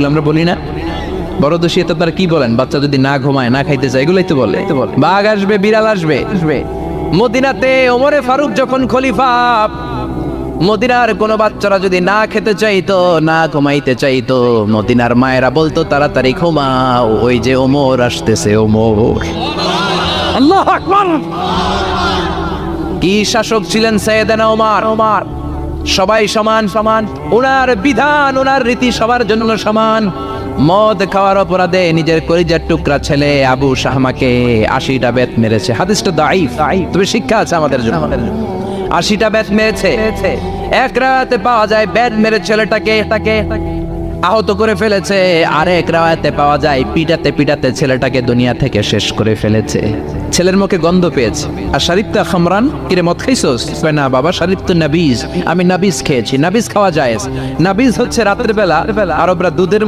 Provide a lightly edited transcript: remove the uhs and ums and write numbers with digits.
আমরা বলি না বড় দোষী তো তারা কি বলেন, বাচ্চা যদি না ঘুমায় না খাইতে চায় এগুলাই তো বলে। বাঘ আসবে, বিড়াল আসবে। মদিনাতে ওমরে ফারুক যখন খলিফা, মদিনার কোনো বাচ্চারা যদি না খেতে চাইতো, না ঘুমাইতে চাইতো, মদিনার মায়েরা বলতো তাড়াতাড়ি ঘুমাও, ওই যে ওমর আসতেছে ওমর। আল্লাহু আকবার। কি শাসক ছিলেন সাইয়েদনা ওমর। সবাই সমান সমান, ওনার বিধান ওনার রীতি সবার জন্য সমান। মদ খাওয়ার অপরাধে নিজের কলিজার টুকরা ছেলে আবু শাহমাকে 80টা বেত মেরেছে। হাদিসটা দাঈফ, তবে শিক্ষা আছে আমাদের জন্য। 80টা বেত মেরেছে। এক রাতে পাওয়া যায় বেত মেরে ছেলেটাকে আহত করে ফেলেছে, আরেক রাতে পাওয়া যায় পিটাতে পিটাতে ছেলেটাকে দুনিয়া থেকে শেষ করে ফেলেছে। ছেলের মুখে গন্ধ পেয়েছে। আর শরীফতা খামরান, কিরে মদ খাইছস? না বাবা, শরীফ তো নাবিজ, আমি নাবিজ খেয়েছি। নাবিজ খাওয়া যায়। নাবিজ হচ্ছে রাতের বেলা আরবরা দুধের